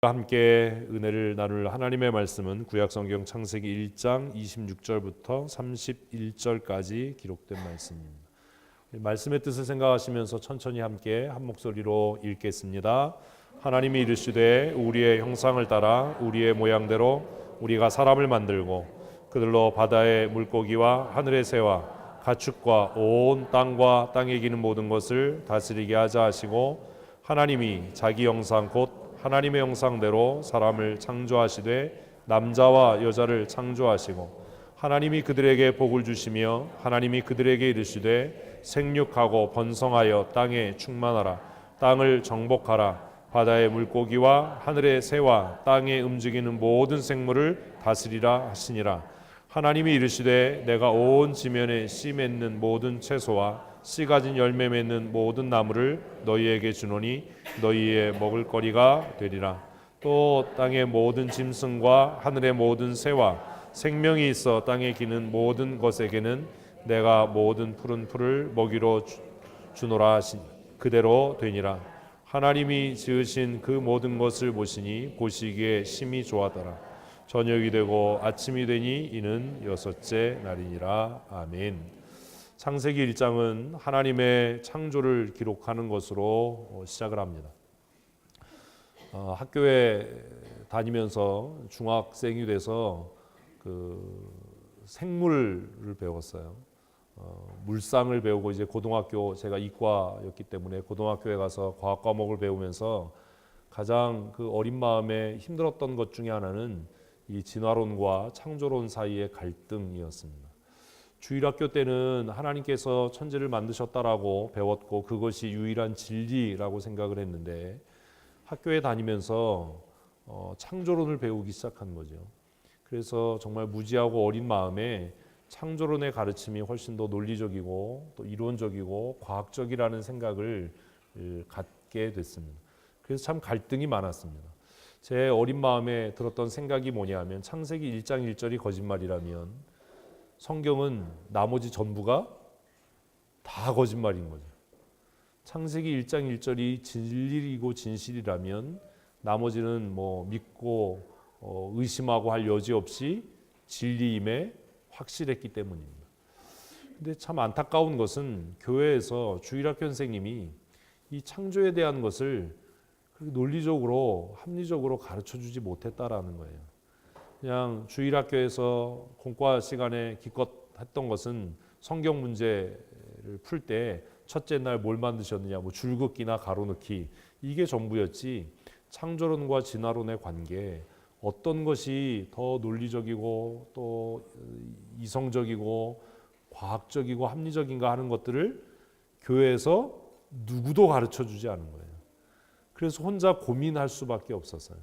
함께 은혜를 나눌 하나님의 말씀은 구약성경 창세기 1장 26절부터 31절까지 기록된 말씀입니다. 말씀의 뜻을 생각하시면서 천천히 함께 한 목소리로 읽겠습니다. 하나님이 이르시되 우리의 형상을 따라 우리의 모양대로 우리가 사람을 만들고 그들로 바다의 물고기와 하늘의 새와 가축과 온 땅과 땅에 기는 모든 것을 다스리게 하자 하시고, 하나님이 자기 형상 곧 하나님의 형상대로 사람을 창조하시되 남자와 여자를 창조하시고, 하나님이 그들에게 복을 주시며 하나님이 그들에게 이르시되 생육하고 번성하여 땅에 충만하라. 땅을 정복하라. 바다의 물고기와 하늘의 새와 땅에 움직이는 모든 생물을 다스리라 하시니라. 하나님이 이르시되 내가 온 지면에 씨 맺는 모든 채소와 씨 가진 열매 맺는 모든 나무를 너희에게 주노니 너희의 먹을거리가 되리라. 또 땅의 모든 짐승과 하늘의 모든 새와 생명이 있어 땅에 기는 모든 것에게는 내가 모든 푸른 풀을 먹이로 주노라 하시니 그대로 되니라. 하나님이 지으신 그 모든 것을 보시니 보시기에 심히 좋았더라. 저녁이 되고 아침이 되니 이는 여섯째 날이니라. 아멘. 창세기 1장은 하나님의 창조를 기록하는 것으로 시작을 합니다. 학교에 다니면서 중학생이 돼서 그 생물을 배웠어요. 물상을 배우고 이제 고등학교, 제가 이과였기 때문에 고등학교에 가서 과학 과목을 배우면서 가장 그 어린 마음에 힘들었던 것 중에 하나는 이 진화론과 창조론 사이의 갈등이었습니다. 주일학교 때는 하나님께서 천지를 만드셨다라고 배웠고 그것이 유일한 진리라고 생각을 했는데, 학교에 다니면서 창조론을 배우기 시작한 거죠. 그래서 정말 무지하고 어린 마음에 창조론의 가르침이 훨씬 더 논리적이고 또 이론적이고 과학적이라는 생각을 갖게 됐습니다. 그래서 참 갈등이 많았습니다. 제 어린 마음에 들었던 생각이 뭐냐면, 창세기 1장 1절이 거짓말이라면 성경은 나머지 전부가 다 거짓말인 거죠. 창세기 1장 1절이 진리이고 진실이라면 나머지는 뭐 믿고 의심하고 할 여지 없이 진리임에 확실했기 때문입니다. 근데 참 안타까운 것은 교회에서 주일학교 선생님이 이 창조에 대한 것을 논리적으로 합리적으로 가르쳐주지 못했다라는 거예요. 그냥 주일학교에서 공과 시간에 기껏 했던 것은 성경 문제를 풀 때 첫째 날 뭘 만드셨느냐, 뭐 줄긋기나 가로넣기, 이게 전부였지 창조론과 진화론의 관계, 어떤 것이 더 논리적이고 또 이성적이고 과학적이고 합리적인가 하는 것들을 교회에서 누구도 가르쳐주지 않은 거예요. 그래서 혼자 고민할 수밖에 없었어요.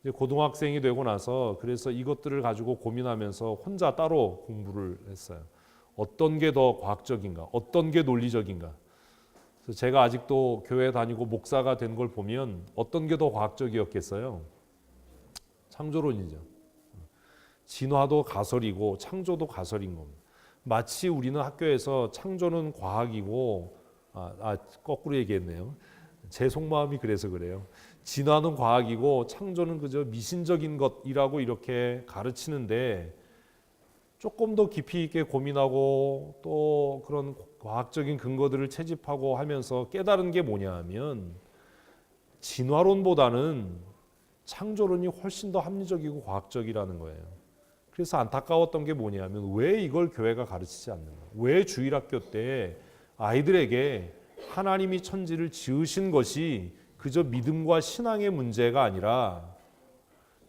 이제 고등학생이 되고 나서 그래서 이것들을 가지고 고민하면서 혼자 따로 공부를 했어요. 어떤 게 더 과학적인가, 어떤 게 논리적인가. 그래서 제가 아직도 교회 다니고 목사가 된 걸 보면 어떤 게 더 과학적이었겠어요? 창조론이죠. 진화도 가설이고 창조도 가설인 겁니다. 마치 우리는 학교에서 창조는 과학이고 거꾸로 얘기했네요. 제 속마음이 그래서 그래요. 진화는 과학이고 창조는 그저 미신적인 것이라고 이렇게 가르치는데, 조금 더 깊이 있게 고민하고 또 그런 과학적인 근거들을 채집하고 하면서 깨달은 게 뭐냐 하면, 진화론보다는 창조론이 훨씬 더 합리적이고 과학적이라는 거예요. 그래서 안타까웠던 게 뭐냐면, 왜 이걸 교회가 가르치지 않는가? 왜 주일학교 때 아이들에게 하나님이 천지를 지으신 것이 그저 믿음과 신앙의 문제가 아니라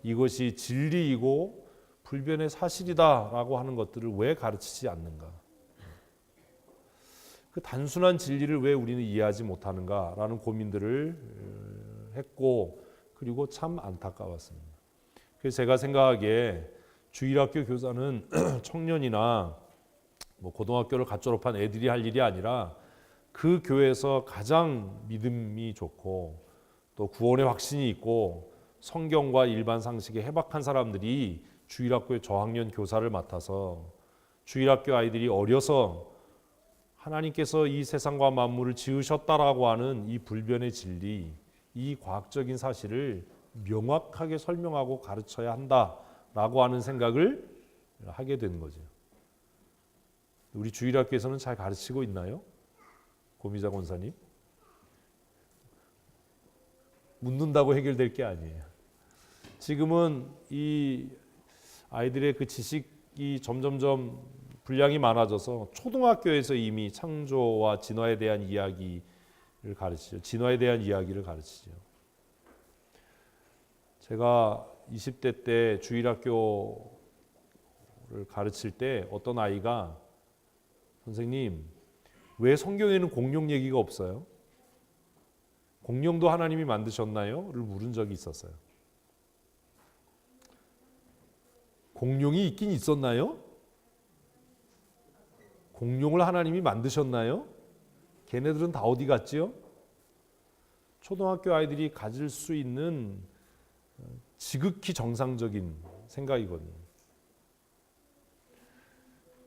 이것이 진리이고 불변의 사실이다라고 하는 것들을 왜 가르치지 않는가? 그 단순한 진리를 왜 우리는 이해하지 못하는가라는 고민들을 했고, 그리고 참 안타까웠습니다. 그래서 제가 생각하기에 주일학교 교사는 청년이나 뭐 고등학교를 갓 졸업한 애들이 할 일이 아니라 그 교회에서 가장 믿음이 좋고 또 구원의 확신이 있고 성경과 일반 상식에 해박한 사람들이 주일학교의 저학년 교사를 맡아서 주일학교 아이들이 어려서 하나님께서 이 세상과 만물을 지으셨다라고 하는 이 불변의 진리, 이 과학적인 사실을 명확하게 설명하고 가르쳐야 한다라고 하는 생각을 하게 되는 거죠. 우리 주일학교에서는 잘 가르치고 있나요? 고미자 권사님? 묻는다고 해결될 게 아니에요. 지금은 이 아이들의 그 지식이 점점점 분량이 많아져서 초등학교에서 이미 창조와 진화에 대한 이야기를 가르치죠. 진화에 대한 이야기를 가르치죠. 제가 20대 때 주일학교를 가르칠 때 어떤 아이가 선생님, 왜 성경에는 공룡 얘기가 없어요? 공룡도 하나님이 만드셨나요? 를 물은 적이 있었어요. 공룡이 있긴 있었나요? 공룡을 하나님이 만드셨나요? 걔네들은 다 어디 갔지요? 초등학교 아이들이 가질 수 있는 지극히 정상적인 생각이거든요.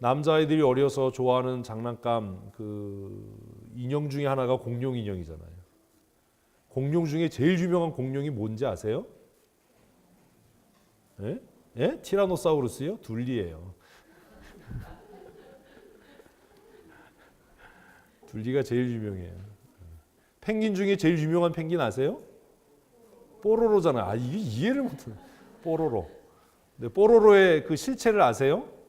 남자아이들이 어려서 좋아하는 장난감 그 인형 중에 하나가 공룡 인형이잖아요. 공룡 중에 제일 유명한 공룡이 뭔지 아세요? 예? 예? 티라노사우루스요? 둘리예요. 둘리가 제일 유명해요. 펭귄 중에 제일 유명한 펭귄 아세요? 뽀로로잖아요. 아, 이게 이해를 못해요. 뽀로로. 네, 뽀로로의 그 실체를 아세요?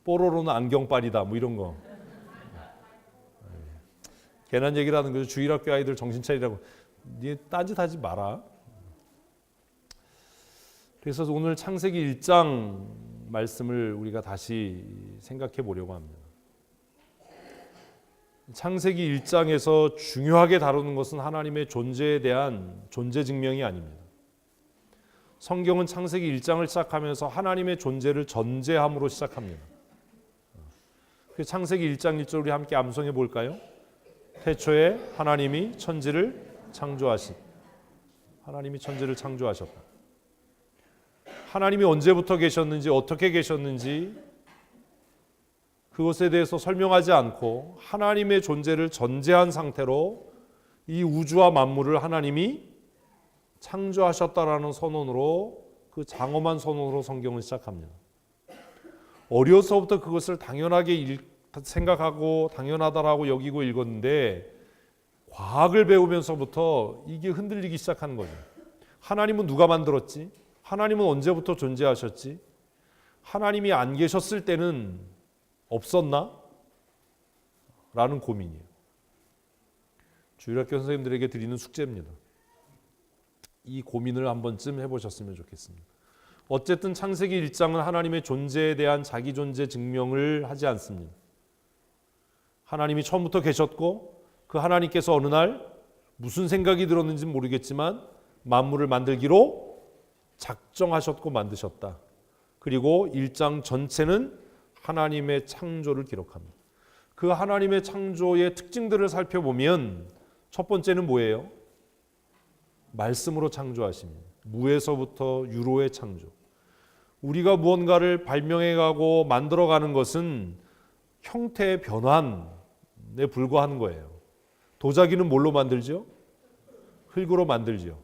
뽀로로는 안경빨이다. 뭐 이런 거. 괜한 얘기를 하는 거죠. 주일학교 아이들 정신 차리라고. 네 딴짓하지 마라. 그래서 오늘 창세기 1장 말씀을 우리가 다시 생각해 보려고 합니다. 창세기 1장에서 중요하게 다루는 것은 하나님의 존재에 대한 존재 증명이 아닙니다. 성경은 창세기 1장을 시작하면서 하나님의 존재를 전제함으로 시작합니다. 그래서 창세기 1장 1절 우리 함께 암송해 볼까요? 태초에 하나님이 천지를 창조하신 하나님이 천지를 창조하셨다. 하나님이 언제부터 계셨는지 어떻게 계셨는지 그것에 대해서 설명하지 않고 하나님의 존재를 전제한 상태로 이 우주와 만물을 하나님이 창조하셨다라는 선언으로 그 장엄한 선언으로 성경을 시작합니다. 어려서부터 그것을 당연하게 생각하고 당연하다라고 여기고 읽었는데 과학을 배우면서부터 이게 흔들리기 시작하는 거죠. 하나님은 누가 만들었지? 하나님은 언제부터 존재하셨지? 하나님이 안 계셨을 때는 없었나? 라는 고민이에요. 주일학교 선생님들에게 드리는 숙제입니다. 이 고민을 한 번쯤 해보셨으면 좋겠습니다. 어쨌든 창세기 1장은 하나님의 존재에 대한 자기 존재 증명을 하지 않습니다. 하나님이 처음부터 계셨고 그 하나님께서 어느 날 무슨 생각이 들었는지는 모르겠지만 만물을 만들기로 작정하셨고 만드셨다. 그리고 1장 전체는 하나님의 창조를 기록합니다. 그 하나님의 창조의 특징들을 살펴보면 첫 번째는 뭐예요? 말씀으로 창조하십니다. 무에서부터 유로의 창조. 우리가 무언가를 발명해가고 만들어가는 것은 형태의 변환에 불과한 거예요. 도자기는 뭘로 만들죠? 흙으로 만들죠.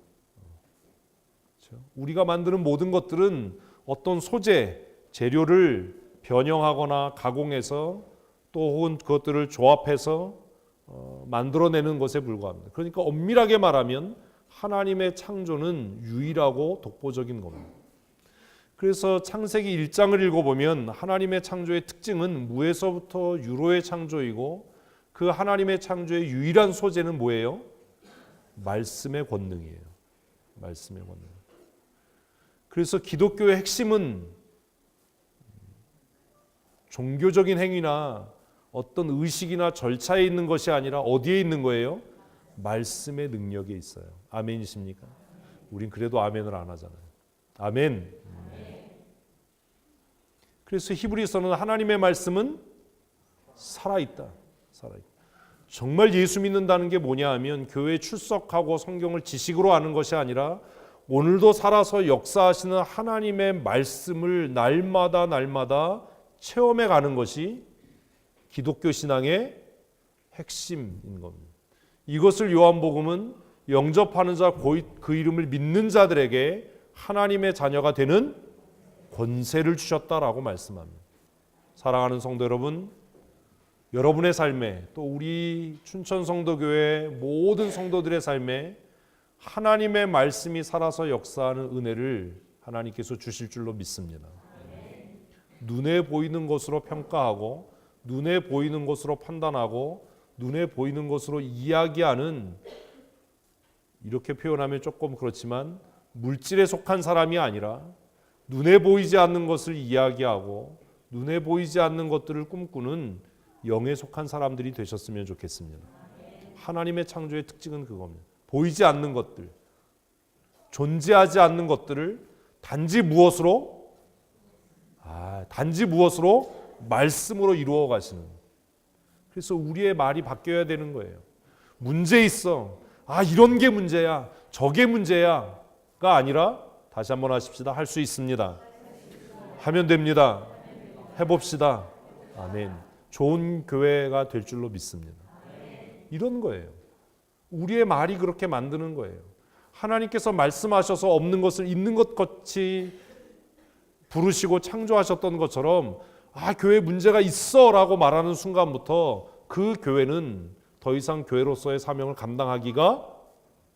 그렇죠? 우리가 만드는 모든 것들은 어떤 소재, 재료를 변형하거나 가공해서 또 혹은 그것들을 조합해서 만들어내는 것에 불과합니다. 그러니까 엄밀하게 말하면 하나님의 창조는 유일하고 독보적인 겁니다. 그래서 창세기 1장을 읽어보면 하나님의 창조의 특징은 무에서부터 유로의 창조이고 그 하나님의 창조의 유일한 소재는 뭐예요? 말씀의 권능이에요. 말씀의 권능. 그래서 기독교의 핵심은 종교적인 행위나 어떤 의식이나 절차에 있는 것이 아니라 어디에 있는 거예요? 말씀의 능력에 있어요. 아멘이십니까? 우린 그래도 아멘을 안 하잖아요. 아멘. 그래서 히브리서는 하나님의 말씀은 살아있다. 살아있다. 정말 예수 믿는다는 게 뭐냐 하면 교회에 출석하고 성경을 지식으로 아는 것이 아니라 오늘도 살아서 역사하시는 하나님의 말씀을 날마다 체험해 가는 것이 기독교 신앙의 핵심인 겁니다. 이것을 요한복음은 영접하는 자 그 이름을 믿는 자들에게 하나님의 자녀가 되는 권세를 주셨다라고 말씀합니다. 사랑하는 성도 여러분, 여러분의 삶에 또 우리 춘천성도교회 모든 성도들의 삶에 하나님의 말씀이 살아서 역사하는 은혜를 하나님께서 주실 줄로 믿습니다. 눈에 보이는 것으로 평가하고 눈에 보이는 것으로 판단하고 눈에 보이는 것으로 이야기하는, 이렇게 표현하면 조금 그렇지만 물질에 속한 사람이 아니라 눈에 보이지 않는 것을 이야기하고 눈에 보이지 않는 것들을 꿈꾸는 영에 속한 사람들이 되셨으면 좋겠습니다. 하나님의 창조의 특징은 그겁니다. 보이지 않는 것들, 존재하지 않는 것들을 단지 무엇으로 말씀으로 이루어 가시는. 그래서 우리의 말이 바뀌어야 되는 거예요. 문제 있어. 이런 게 문제야. 저게 문제야가 아니라, 다시 한번 하십시다. 할 수 있습니다. 하면 됩니다. 해봅시다. 아멘. 좋은 교회가 될 줄로 믿습니다. 이런 거예요. 우리의 말이 그렇게 만드는 거예요. 하나님께서 말씀하셔서 없는 것을 있는 것 같이 부르시고 창조하셨던 것처럼 교회에 문제가 있어 라고 말하는 순간부터 그 교회는 더 이상 교회로서의 사명을 감당하기가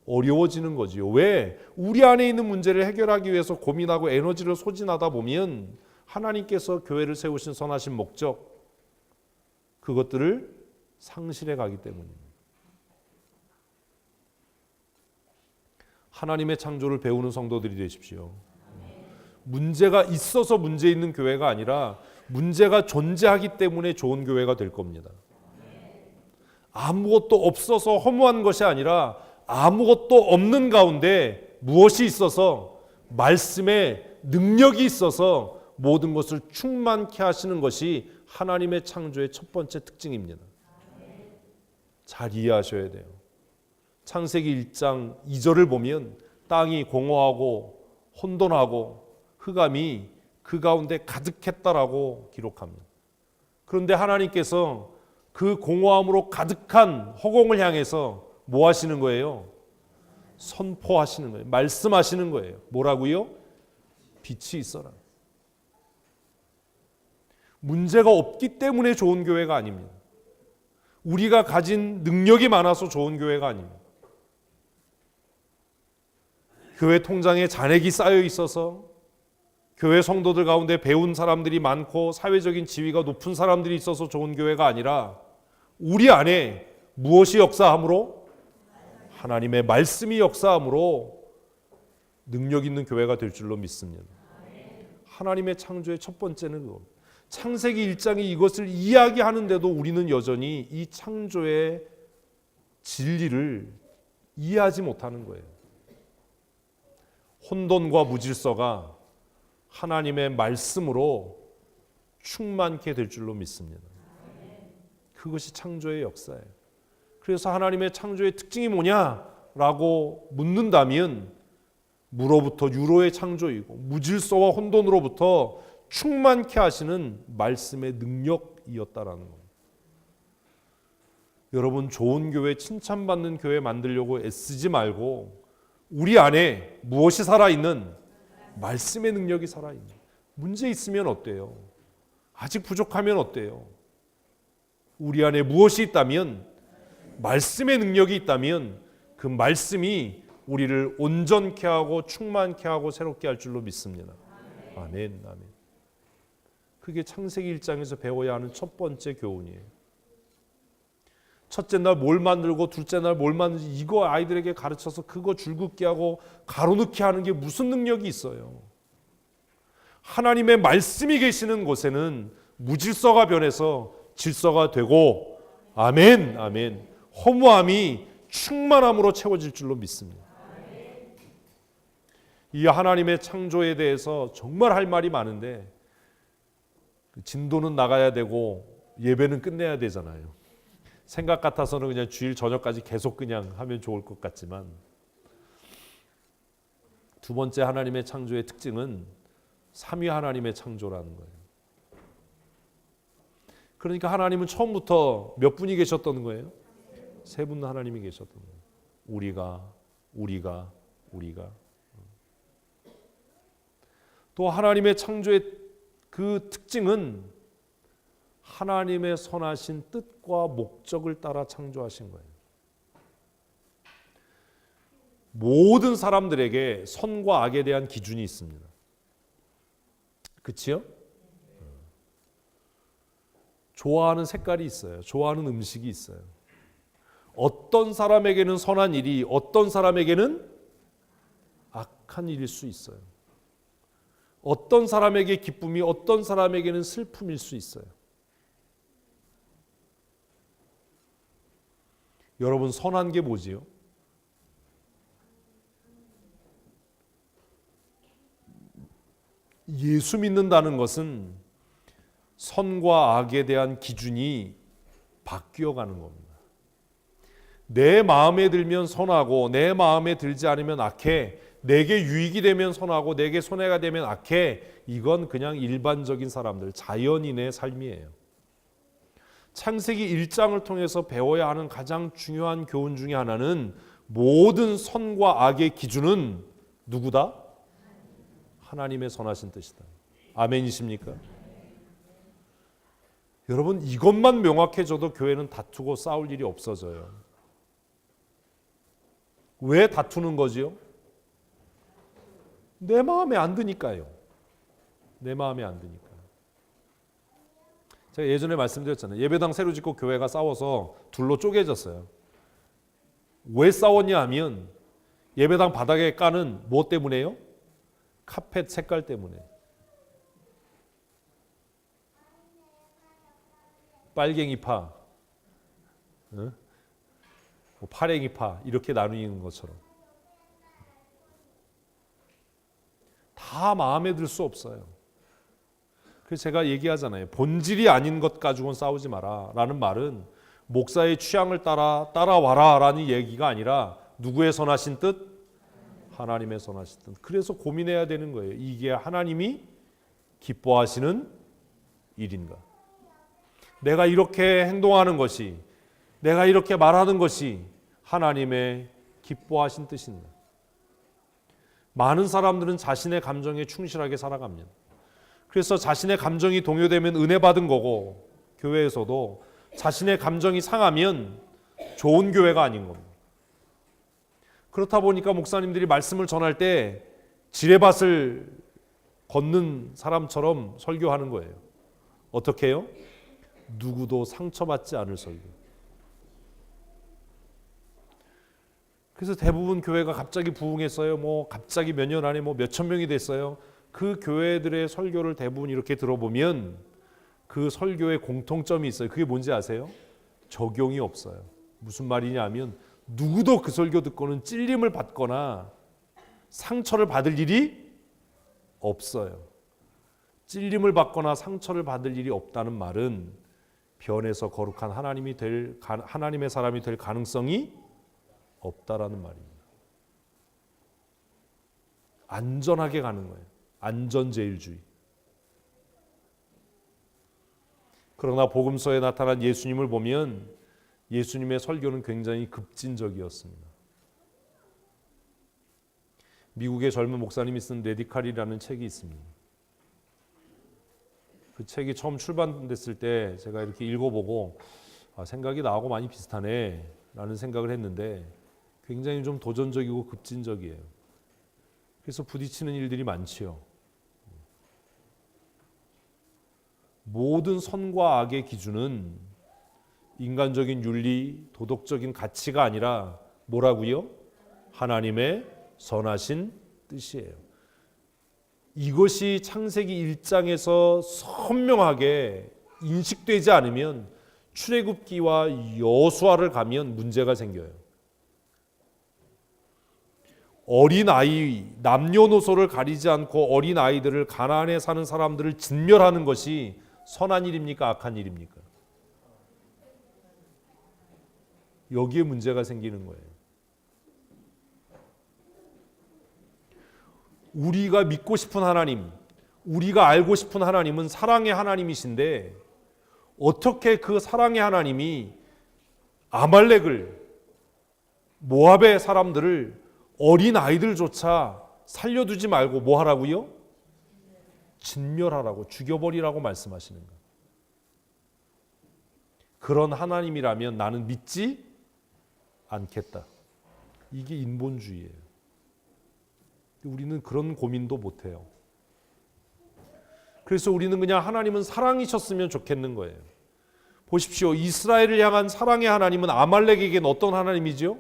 어려워지는 거지요. 왜? 우리 안에 있는 문제를 해결하기 위해서 고민하고 에너지를 소진하다 보면 하나님께서 교회를 세우신 선하신 목적, 그것들을 상실해 가기 때문입니다. 하나님의 창조를 배우는 성도들이 되십시오. 문제가 있어서 문제 있는 교회가 아니라 문제가 존재하기 때문에 좋은 교회가 될 겁니다. 아무것도 없어서 허무한 것이 아니라 아무것도 없는 가운데 무엇이 있어서 말씀의 능력이 있어서 모든 것을 충만케 하시는 것이 하나님의 창조의 첫 번째 특징입니다. 잘 이해하셔야 돼요. 창세기 1장 2절을 보면 땅이 공허하고 혼돈하고 흑암이 그 가운데 가득했다라고 기록합니다. 그런데 하나님께서 그 공허함으로 가득한 허공을 향해서 뭐 하시는 거예요? 선포하시는 거예요. 말씀하시는 거예요. 뭐라고요? 빛이 있어라. 문제가 없기 때문에 좋은 교회가 아닙니다. 우리가 가진 능력이 많아서 좋은 교회가 아닙니다. 교회 통장에 잔액이 쌓여 있어서 교회 성도들 가운데 배운 사람들이 많고 사회적인 지위가 높은 사람들이 있어서 좋은 교회가 아니라 우리 안에 무엇이 역사함으로? 하나님의 말씀이 역사함으로 능력 있는 교회가 될 줄로 믿습니다. 하나님의 창조의 첫 번째는 그겁니다. 창세기 1장이 이것을 이야기하는데도 우리는 여전히 이 창조의 진리를 이해하지 못하는 거예요. 혼돈과 무질서가 하나님의 말씀으로 충만케 될 줄로 믿습니다. 그것이 창조의 역사예요. 그래서 하나님의 창조의 특징이 뭐냐라고 묻는다면 무로부터 유로의 창조이고 무질서와 혼돈으로부터 충만케 하시는 말씀의 능력이었다라는 겁니다. 여러분, 좋은 교회, 칭찬받는 교회 만들려고 애쓰지 말고 우리 안에 무엇이 살아있는? 말씀의 능력이 살아있는. 문제 있으면 어때요? 아직 부족하면 어때요? 우리 안에 무엇이 있다면, 말씀의 능력이 있다면 그 말씀이 우리를 온전케 하고 충만케 하고 새롭게 할 줄로 믿습니다. 아멘, 아멘. 그게 창세기 1장에서 배워야 하는 첫 번째 교훈이에요. 첫째 날 뭘 만들고 둘째 날 뭘 만들지, 이거 아이들에게 가르쳐서 그거 줄긋게 하고 가로넣기 하는 게 무슨 능력이 있어요? 하나님의 말씀이 계시는 곳에는 무질서가 변해서 질서가 되고, 아멘, 아멘, 허무함이 충만함으로 채워질 줄로 믿습니다. 이 하나님의 창조에 대해서 정말 할 말이 많은데 진도는 나가야 되고 예배는 끝내야 되잖아요. 생각 같아서는 그냥 주일 저녁까지 계속 그냥 하면 좋을 것 같지만, 두 번째 하나님의 창조의 특징은 삼위 하나님의 창조라는 거예요. 그러니까 하나님은 처음부터 몇 분이 계셨던 거예요? 세 분 하나님이 계셨던 거예요. 우리가 우리가 또 하나님의 창조의 그 특징은 하나님의 선하신 뜻과 목적을 따라 창조하신 거예요. 모든 사람들에게 선과 악에 대한 기준이 있습니다. 그치요? 좋아하는 색깔이 있어요. 좋아하는 음식이 있어요. 어떤 사람에게는 선한 일이 어떤 사람에게는 악한 일일 수 있어요. 어떤 사람에게 기쁨이 어떤 사람에게는 슬픔일 수 있어요. 여러분, 선한 게 뭐지요? 예수 믿는다는 것은 선과 악에 대한 기준이 바뀌어가는 겁니다. 내 마음에 들면 선하고 내 마음에 들지 않으면 악해, 내게 유익이 되면 선하고 내게 손해가 되면 악해, 이건 그냥 일반적인 사람들, 자연인의 삶이에요. 창세기 1장을 통해서 배워야 하는 가장 중요한 교훈 중에 하나는 모든 선과 악의 기준은 누구다? 하나님의 선하신 뜻이다. 아멘이십니까? 여러분, 이것만 명확해져도 교회는 다투고 싸울 일이 없어져요. 왜 다투는 거지요? 내 마음에 안 드니까요. 내 마음에 안 드니까. 제가 예전에 말씀드렸잖아요. 예배당 새로 짓고 교회가 싸워서 둘로 쪼개졌어요. 왜 싸웠냐 하면 예배당 바닥에 까는 뭐 때문에요? 카펫 색깔 때문에. 빨갱이파, 뭐 파랭이파 이렇게 나누는 것처럼 다 마음에 들 수 없어요. 그래서 제가 얘기하잖아요. 본질이 아닌 것 가지고는 싸우지 마라 라는 말은 목사의 취향을 따라와라 라는 얘기가 아니라 누구의 선하신 뜻? 하나님의 선하신 뜻. 그래서 고민해야 되는 거예요. 이게 하나님이 기뻐하시는 일인가? 내가 이렇게 행동하는 것이, 내가 이렇게 말하는 것이 하나님의 기뻐하신 뜻인가? 많은 사람들은 자신의 감정에 충실하게 살아갑니다. 그래서 자신의 감정이 동요되면 은혜 받은 거고, 교회에서도 자신의 감정이 상하면 좋은 교회가 아닌 겁니다. 그렇다 보니까 목사님들이 말씀을 전할 때 지뢰밭을 걷는 사람처럼 설교하는 거예요. 어떻게 해요? 누구도 상처받지 않을 설교. 그래서 대부분 교회가 갑자기 부흥했어요. 뭐 갑자기 몇 년 안에 뭐 몇천 명이 됐어요. 그 교회들의 설교를 대부분 이렇게 들어보면 그 설교의 공통점이 있어요. 그게 뭔지 아세요? 적용이 없어요. 무슨 말이냐 하면 누구도 그 설교 듣고는 찔림을 받거나 상처를 받을 일이 없어요. 찔림을 받거나 상처를 받을 일이 없다는 말은 변해서 거룩한 하나님의 사람이 될 가능성이 없다라는 말입니다. 안전하게 가는 거예요. 안전제일주의. 그러나 복음서에 나타난 예수님을 보면 예수님의 설교는 굉장히 급진적이었습니다. 미국의 젊은 목사님이 쓴 레디칼이라는 책이 있습니다. 그 책이 처음 출판됐을 때 제가 이렇게 읽어보고 생각이 나하고 많이 비슷하네 라는 생각을 했는데 굉장히 좀 도전적이고 급진적이에요. 그래서 부딪히는 일들이 많지요. 모든 선과 악의 기준은 인간적인 윤리, 도덕적인 가치가 아니라 뭐라고요? 하나님의 선하신 뜻이에요. 이것이 창세기 1장에서 선명하게 인식되지 않으면 출애굽기와 여호수아를 가면 문제가 생겨요. 어린아이, 남녀노소를 가리지 않고 어린아이들을 가나안에 사는 사람들을 진멸하는 것이 선한 일입니까? 악한 일입니까? 여기에 문제가 생기는 거예요. 우리가 믿고 싶은 하나님, 우리가 알고 싶은 하나님은 사랑의 하나님이신데 어떻게 그 사랑의 하나님이 아말렉을, 모압의 사람들을 어린 아이들조차 살려두지 말고 뭐 하라고요? 진멸하라고, 죽여버리라고 말씀하시는 거예요. 그런 하나님이라면 나는 믿지 않겠다. 이게 인본주의예요. 우리는 그런 고민도 못해요. 그래서 우리는 그냥 하나님은 사랑이셨으면 좋겠는 거예요. 보십시오. 이스라엘을 향한 사랑의 하나님은 아말렉에게는 어떤 하나님이죠?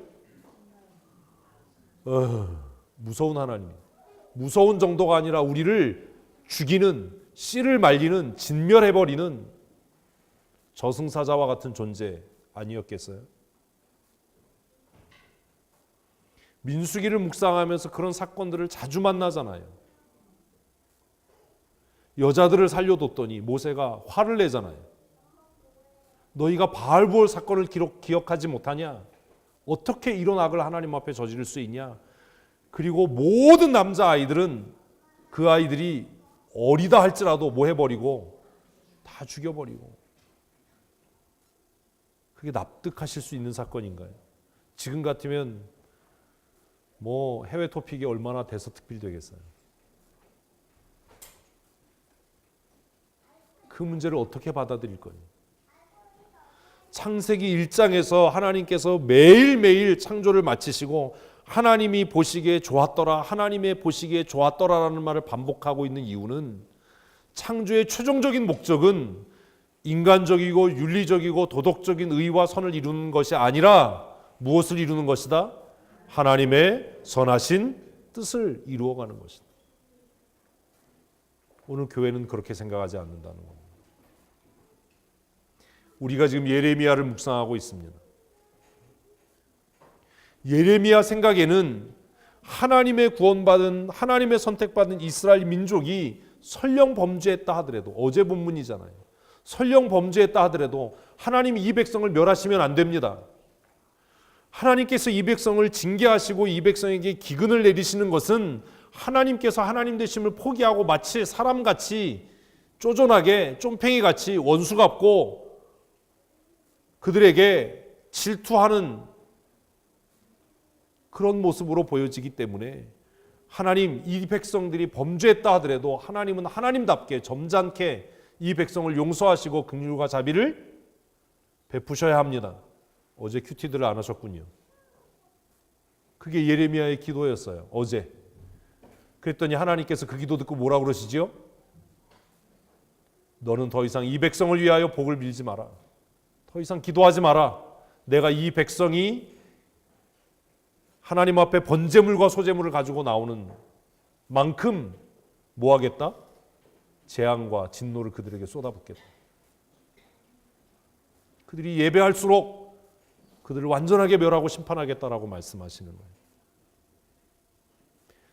무서운 하나님이에요. 무서운 정도가 아니라 우리를 죽이는, 씨를 말리는, 진멸해버리는 저승사자와 같은 존재 아니었겠어요? 민수기를 묵상하면서 그런 사건들을 자주 만나잖아요. 여자들을 살려뒀더니 모세가 화를 내잖아요. 너희가 바알부올 사건을 기억하지 못하냐? 어떻게 이런 악을 하나님 앞에 저지를 수 있냐? 그리고 모든 남자아이들은 그 아이들이 어리다 할지라도 뭐 해버리고 다 죽여버리고. 그게 납득하실 수 있는 사건인가요? 지금 같으면 뭐 해외 토픽이 얼마나 대서특필되겠어요. 그 문제를 어떻게 받아들일 거예요? 창세기 1장에서 하나님께서 매일매일 창조를 마치시고 하나님이 보시기에 좋았더라, 하나님의 보시기에 좋았더라라는 말을 반복하고 있는 이유는 창조의 최종적인 목적은 인간적이고 윤리적이고 도덕적인 의와 선을 이루는 것이 아니라 무엇을 이루는 것이다? 하나님의 선하신 뜻을 이루어가는 것이다. 오늘 교회는 그렇게 생각하지 않는다는 겁니다. 우리가 지금 예레미야를 묵상하고 있습니다. 예레미야 생각에는 하나님의 구원받은, 하나님의 선택받은 이스라엘 민족이 설령 범죄했다 하더라도, 어제 본문이잖아요. 설령 범죄했다 하더라도 하나님이 이 백성을 멸하시면 안 됩니다. 하나님께서 이 백성을 징계하시고 이 백성에게 기근을 내리시는 것은 하나님께서 하나님 되심을 포기하고 마치 사람같이 쪼존하게 쫌팽이같이 원수 같고 그들에게 질투하는 그런 모습으로 보여지기 때문에 하나님, 이 백성들이 범죄했다 하더라도 하나님은 하나님답게 점잖게 이 백성을 용서하시고 긍휼과 자비를 베푸셔야 합니다. 어제 큐티들을 안 하셨군요. 그게 예레미야의 기도였어요. 어제. 그랬더니 하나님께서 그 기도 듣고 뭐라고 그러시지요? 너는 더 이상 이 백성을 위하여 복을 빌지 마라. 더 이상 기도하지 마라. 내가 이 백성이 하나님 앞에 번제물과 소제물을 가지고 나오는 만큼 뭐 하겠다? 재앙과 진노를 그들에게 쏟아붓겠다. 그들이 예배할수록 그들을 완전하게 멸하고 심판하겠다라고 말씀하시는 거예요.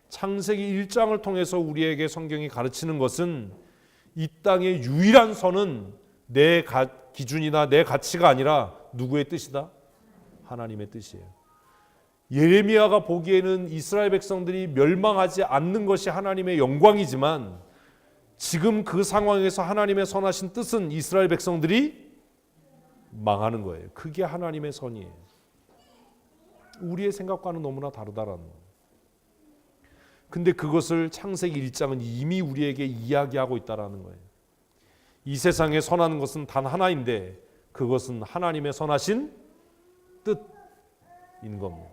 창세기 1장을 통해서 우리에게 성경이 가르치는 것은 이 땅의 유일한 선은 내 기준이나 내 가치가 아니라 누구의 뜻이다? 하나님의 뜻이에요. 예레미야가 보기에는 이스라엘 백성들이 멸망하지 않는 것이 하나님의 영광이지만 지금 그 상황에서 하나님의 선하신 뜻은 이스라엘 백성들이 망하는 거예요. 그게 하나님의 선이에요. 우리의 생각과는 너무나 다르다라는 거예요. 근데 그것을 창세기 1장은 이미 우리에게 이야기하고 있다라는 거예요. 이 세상에 선한 것은 단 하나인데 그것은 하나님의 선하신 뜻인 겁니다.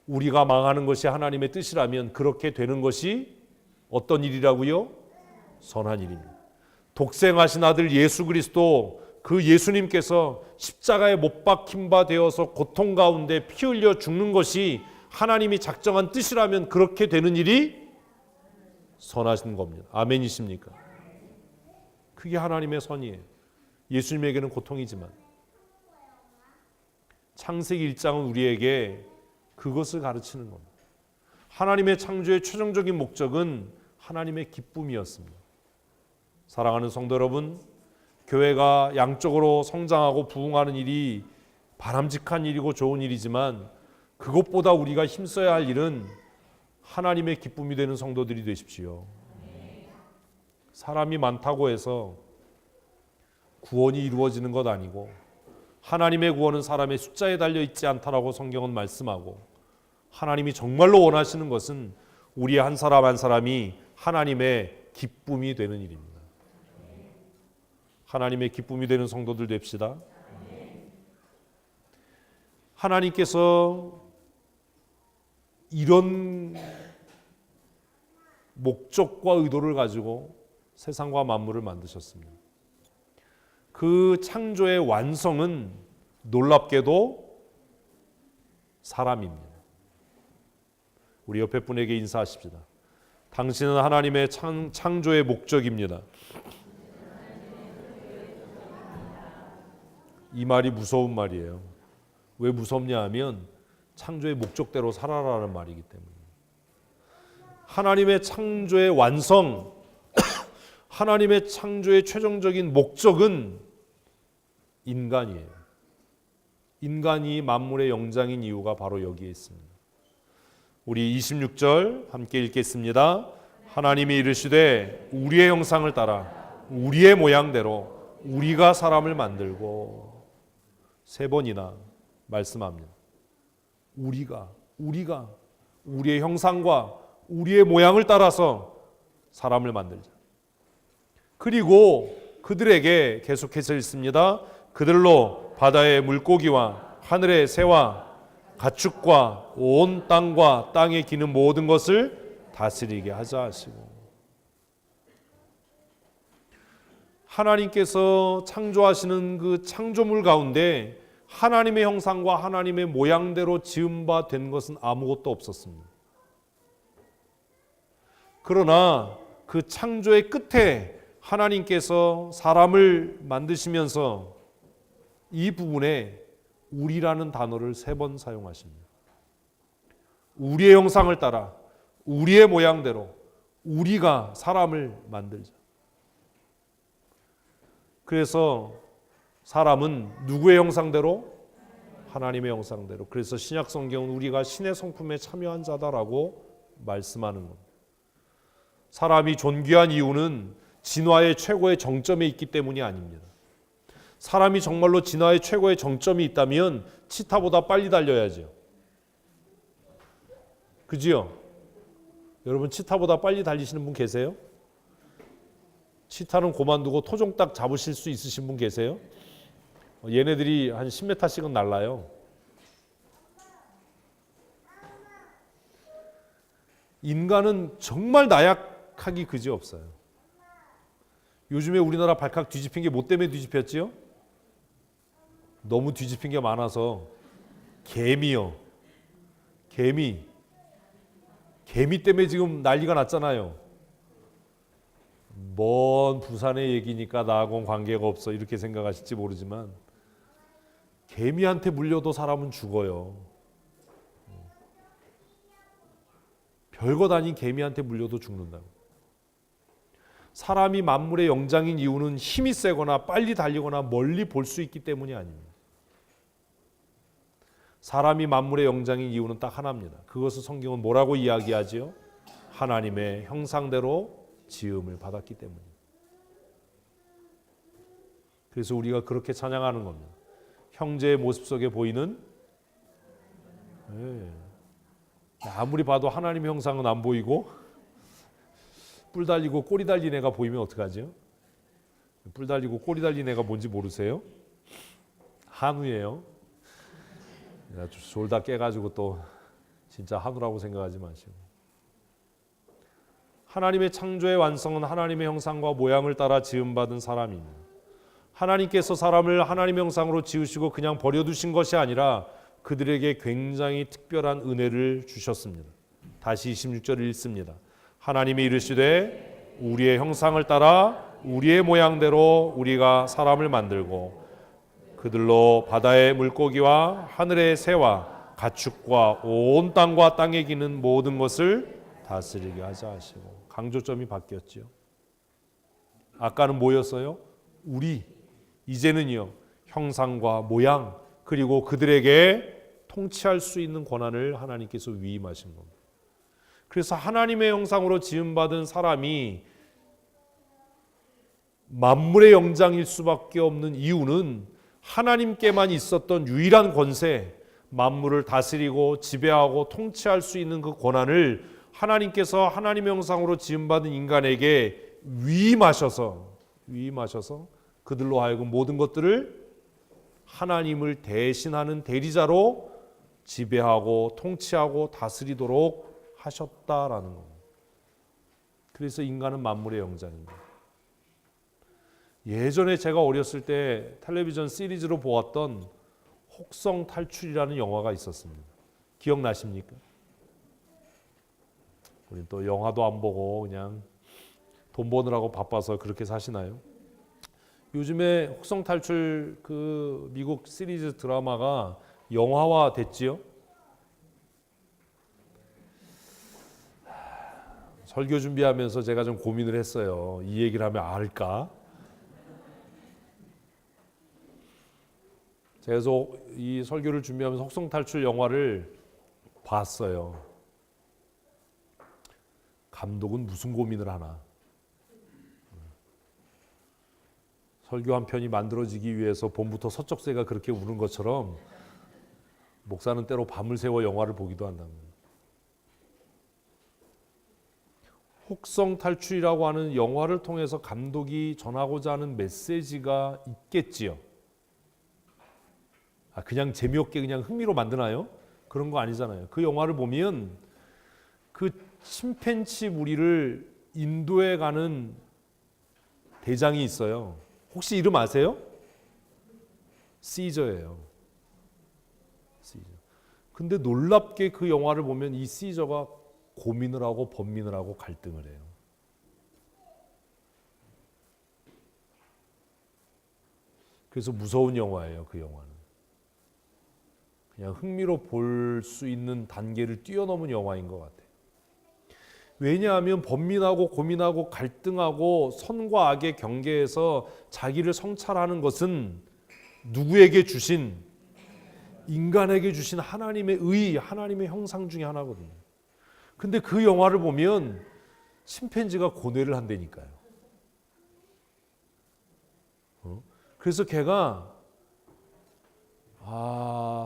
우리가 망하는 것이 하나님의 뜻이라면 그렇게 되는 것이 어떤 일이라고요? 선한 일입니다. 독생하신 아들 예수 그리스도, 그 예수님께서 십자가에 못 박힌 바 되어서 고통 가운데 피 흘려 죽는 것이 하나님이 작정한 뜻이라면 그렇게 되는 일이 선하신 겁니다. 아멘이십니까? 그게 하나님의 선이에요. 예수님에게는 고통이지만 창세기 1장은 우리에게 그것을 가르치는 겁니다. 하나님의 창조의 최종적인 목적은 하나님의 기쁨이었습니다. 사랑하는 성도 여러분, 교회가 양적으로 성장하고 부흥하는 일이 바람직한 일이고 좋은 일이지만 그것보다 우리가 힘써야 할 일은 하나님의 기쁨이 되는 성도들이 되십시오. 사람이 많다고 해서 구원이 이루어지는 것 아니고 하나님의 구원은 사람의 숫자에 달려 있지 않다라고 성경은 말씀하고 하나님이 정말로 원하시는 것은 우리 한 사람 한 사람이 하나님의 기쁨이 되는 일입니다. 하나님의 기쁨이 되는 성도들 됩시다. 하나님께서 이런 목적과 의도를 가지고 세상과 만물을 만드셨습니다. 그 창조의 완성은 놀랍게도 사람입니다. 우리 옆에 분에게 인사하십시다. 당신은 하나님의 창조의 목적입니다. 이 말이 무서운 말이에요. 왜 무섭냐 하면 창조의 목적대로 살아라는 말이기 때문에. 하나님의 창조의 완성, 하나님의 창조의 최종적인 목적은 인간이에요. 인간이 만물의 영장인 이유가 바로 여기에 있습니다. 우리 26절 함께 읽겠습니다. 하나님이 이르시되 우리의 형상을 따라 우리의 모양대로 우리가 사람을 만들고, 3번이나 말씀합니다. 우리가 우리의 형상과 우리의 모양을 따라서 사람을 만들자. 그리고 그들에게 계속해서 읽습니다. 그들로 바다의 물고기와 하늘의 새와 가축과 온 땅과 땅에 기는 모든 것을 다스리게 하자 하시고, 하나님께서 창조하시는 그 창조물 가운데 하나님의 형상과 하나님의 모양대로 지음 바 된 것은 아무것도 없었습니다. 그러나 그 창조의 끝에 하나님께서 사람을 만드시면서 이 부분에 우리라는 단어를 3번 사용하십니다. 우리의 형상을 따라 우리의 모양대로 우리가 사람을 만들자. 그래서 사람은 누구의 형상대로? 하나님의 형상대로. 그래서 신약 성경은 우리가 신의 성품에 참여한 자다라고 말씀하는 겁니다. 사람이 존귀한 이유는 진화의 최고의 정점에 있기 때문이 아닙니다. 사람이 정말로 진화의 최고의 정점이 있다면 치타보다 빨리 달려야죠. 그지요? 여러분 치타보다 빨리 달리시는 분 계세요? 치타는 그만두고 토종닭 잡으실 수 있으신 분 계세요? 얘네들이 한 10m씩은 날라요. 인간은 정말 나약하기 그지없어요. 요즘에 우리나라 발칵 뒤집힌 게 뭐 때문에 뒤집혔지요? 너무 뒤집힌 게 많아서. 개미요. 개미 때문에 지금 난리가 났잖아요. 먼 부산의 얘기니까 나하고는 관계가 없어 이렇게 생각하실지 모르지만 개미한테 물려도 사람은 죽어요. 별것 아닌 개미한테 물려도 죽는다고. 사람이 만물의 영장인 이유는 힘이 세거나 빨리 달리거나 멀리 볼 수 있기 때문이 아닙니다. 사람이 만물의 영장인 이유는 딱 하나입니다. 그것을 성경은 뭐라고 이야기하지요? 하나님의 형상대로 지음을 받았기 때문입니다. 그래서 우리가 그렇게 찬양하는 겁니다. 형제의 모습 속에 보이는, 아무리 봐도 하나님의 형상은 안 보이고 뿔 달리고 꼬리 달린 애가 보이면 어떡하죠? 뿔 달리고 꼬리 달린 애가 뭔지 모르세요? 한우예요. 졸다 깨가지고 또 진짜 한우라고 생각하지 마시고. 하나님의 창조의 완성은 하나님의 형상과 모양을 따라 지음받은 사람입니다. 하나님께서 사람을 하나님의 형상으로 지으시고 그냥 버려두신 것이 아니라 그들에게 굉장히 특별한 은혜를 주셨습니다. 다시 26절을 읽습니다. 하나님이 이르시되 우리의 형상을 따라 우리의 모양대로 우리가 사람을 만들고 그들로 바다의 물고기와 하늘의 새와 가축과 온 땅과 땅에 기는 모든 것을 다스리게 하자 하시고. 강조점이 바뀌었죠. 아까는 뭐였어요? 우리. 이제는요, 형상과 모양 그리고 그들에게 통치할 수 있는 권한을 하나님께서 위임하신 겁니다. 그래서 하나님의 형상으로 지음받은 사람이 만물의 영장일 수밖에 없는 이유는 하나님께만 있었던 유일한 권세, 만물을 다스리고 지배하고 통치할 수 있는 그 권한을 하나님께서 하나님의 형상으로 지음받은 인간에게 위임하셔서 그들로 하여금 모든 것들을 하나님을 대신하는 대리자로 지배하고 통치하고 다스리도록 하셨다라는 겁니다. 그래서 인간은 만물의 영장입니다. 예전에 제가 어렸을 때 텔레비전 시리즈로 보았던 혹성 탈출이라는 영화가 있었습니다. 기억나십니까? 우린 또 영화도 안 보고 그냥 돈 버느라고 바빠서 그렇게 사시나요? 요즘에 혹성 탈출 그 미국 시리즈 드라마가 영화화 됐지요? 설교 준비하면서 제가 좀 고민을 했어요. 이 얘기를 하면 알까? 그래서 이 설교를 준비하면서 혹성 탈출 영화를 봤어요. 감독은 무슨 고민을 하나? 설교 한 편이 만들어지기 위해서 봄부터 서쪽새가 그렇게 우는 것처럼 목사는 때로 밤을 새워 영화를 보기도 한답니다. 혹성 탈출이라고 하는 영화를 통해서 감독이 전하고자 하는 메시지가 있겠지요. 그냥 재미없게 그냥 흥미로 만드나요? 그런 거 아니잖아요. 그 영화를 보면 그 침팬치 무리를 인도에 가는 대장이 있어요. 혹시 이름 아세요? 시저예요. 시저. 근데 놀랍게 그 영화를 보면 이 시저가 고민을 하고 번민을 하고 갈등을 해요. 그래서 무서운 영화예요, 그 영화는. 그냥 흥미로 볼 수 있는 단계를 뛰어넘은 영화인 것 같아요. 왜냐하면 번민하고 고민하고 갈등하고 선과 악의 경계에서 자기를 성찰하는 것은 누구에게 주신, 인간에게 주신 하나님의 의, 하나님의 형상 중에 하나거든요. 근데 그 영화를 보면 침팬지가 고뇌를 한다니까요. 그래서 걔가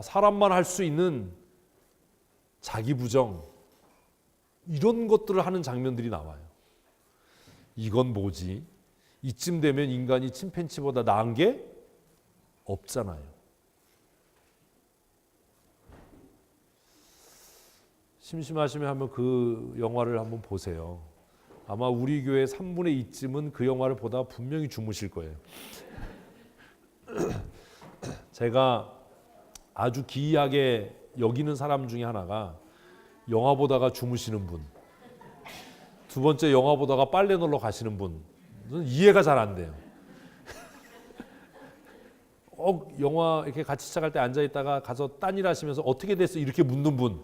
사람만 할 수 있는 자기 부정 이런 것들을 하는 장면들이 나와요. 이건 뭐지? 이쯤 되면 인간이 침팬지보다 나은 게 없잖아요. 심심하시면 한번 그 영화를 한번 보세요. 아마 우리 교회 3분의 2쯤은 그 영화를 보다 분명히 주무실 거예요. 제가 아주 기이하게 여기는 사람 중에 하나가 영화 보다가 주무시는 분, 두 번째 영화 보다가 빨래 넣으러 가시는 분, 저는 이해가 잘 안 돼요. 영화 이렇게 같이 시작할 때 앉아 있다가 가서 딴 일 하시면서 어떻게 됐어 이렇게 묻는 분,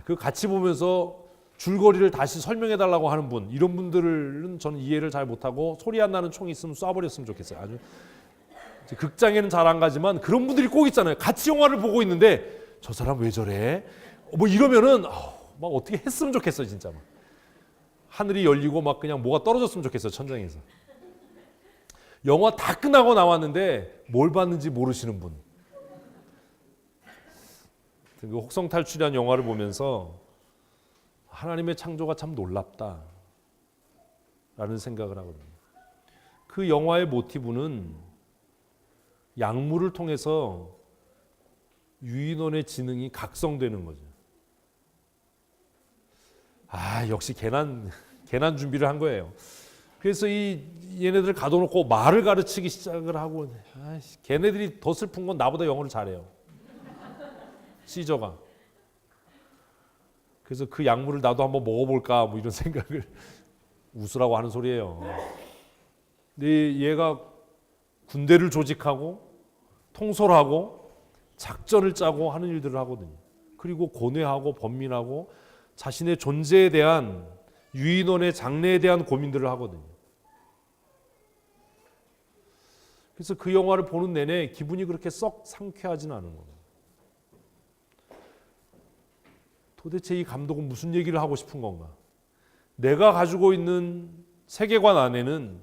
그 같이 보면서 줄거리를 다시 설명해 달라고 하는 분, 이런 분들은 저는 이해를 잘 못하고 소리 안 나는 총 있으면 쏴버렸으면 좋겠어요. 아주 극장에는 잘 안 가지만 그런 분들이 꼭 있잖아요. 같이 영화를 보고 있는데 저 사람 왜 저래? 뭐 이러면은 막 어떻게 했으면 좋겠어요, 진짜. 막 하늘이 열리고 막 그냥 뭐가 떨어졌으면 좋겠어요, 천장에서. 영화 다 끝나고 나왔는데 뭘 봤는지 모르시는 분. 그 혹성 탈출이라는 영화를 보면서 하나님의 창조가 참 놀랍다 라는 생각을 하거든요. 그 영화의 모티브는 약물을 통해서 유인원의 지능이 각성되는 거죠. 역시 개난 준비를 한 거예요. 그래서 얘네들을 가둬놓고 말을 가르치기 시작을 하고, 걔네들이 더 슬픈 건 나보다 영어를 잘해요. 시저가. 그래서 그 약물을 나도 한번 먹어볼까 뭐 이런 생각을 웃으라고 하는 소리예요. 근데 얘가 군대를 조직하고 통솔하고 작전을 짜고 하는 일들을 하거든요. 그리고 고뇌하고 번민하고 자신의 존재에 대한 유인원의 장래에 대한 고민들을 하거든요. 그래서 그 영화를 보는 내내 기분이 그렇게 썩 상쾌하진 않은 겁니다. 도대체 이 감독은 무슨 얘기를 하고 싶은 건가? 내가 가지고 있는 세계관 안에는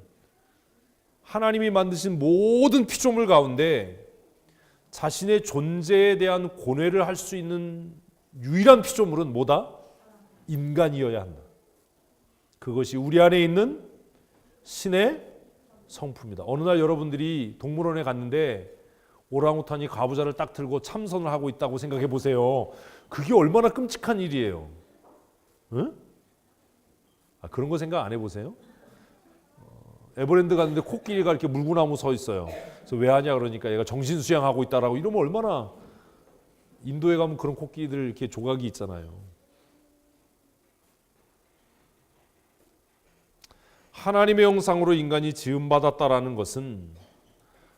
하나님이 만드신 모든 피조물 가운데 자신의 존재에 대한 고뇌를 할 수 있는 유일한 피조물은 뭐다? 인간이어야 한다. 그것이 우리 안에 있는 신의 성품이다. 어느 날 여러분들이 동물원에 갔는데 오랑우탄이 가부좌를 딱 들고 참선을 하고 있다고 생각해 보세요. 그게 얼마나 끔찍한 일이에요. 응? 그런 거 생각 안 해보세요? 에버랜드 갔는데 코끼리가 이렇게 물구나무 서 있어요. 그래서 왜 하냐 그러니까 얘가 정신수양하고 있다라고. 이러면 얼마나, 인도에 가면 그런 코끼리들 이렇게 조각이 있잖아요. 하나님의 형상으로 인간이 지음받았다라는 것은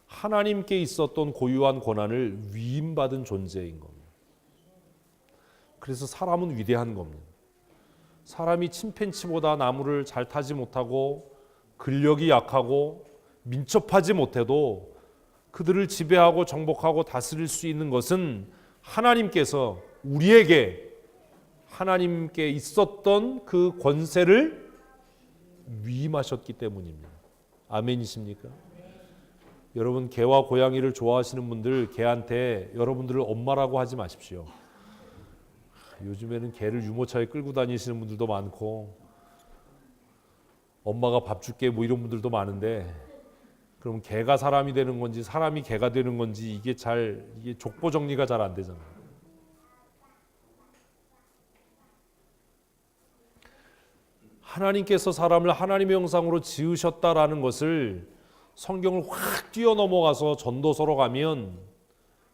하나님께 있었던 고유한 권한을 위임받은 존재인 겁니다. 그래서 사람은 위대한 겁니다. 사람이 침팬지보다 나무를 잘 타지 못하고 근력이 약하고 민첩하지 못해도 그들을 지배하고 정복하고 다스릴 수 있는 것은 하나님께서 우리에게 하나님께 있었던 그 권세를 위임하셨기 때문입니다. 아멘이십니까? 여러분, 개와 고양이를 좋아하시는 분들, 개한테 여러분들을 엄마라고 하지 마십시오. 요즘에는 개를 유모차에 끌고 다니시는 분들도 많고 엄마가 밥 줄게 뭐 이런 분들도 많은데, 그럼 개가 사람이 되는 건지 사람이 개가 되는 건지 이게 족보 정리가 잘 안 되잖아요. 하나님께서 사람을 하나님의 형상으로 지으셨다라는 것을 성경을 확 뛰어넘어가서 전도서로 가면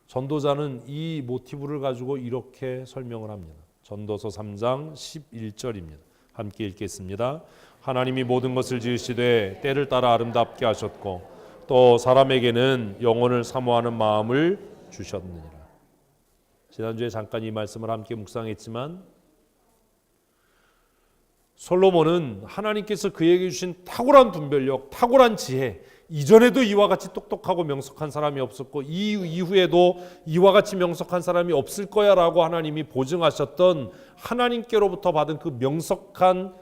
전도자는 이 모티브를 가지고 이렇게 설명을 합니다. 전도서 3장 11절입니다. 함께 읽겠습니다. 하나님이 모든 것을 지으시되 때를 따라 아름답게 하셨고 또 사람에게는 영혼을 사모하는 마음을 주셨느니라. 지난주에 잠깐 이 말씀을 함께 묵상했지만, 솔로몬은 하나님께서 그에게 주신 탁월한 분별력, 탁월한 지혜, 이전에도 이와 같이 똑똑하고 명석한 사람이 없었고 이 이후에도 이와 같이 명석한 사람이 없을 거야 라고 하나님이 보증하셨던 하나님께로부터 받은 그 명석한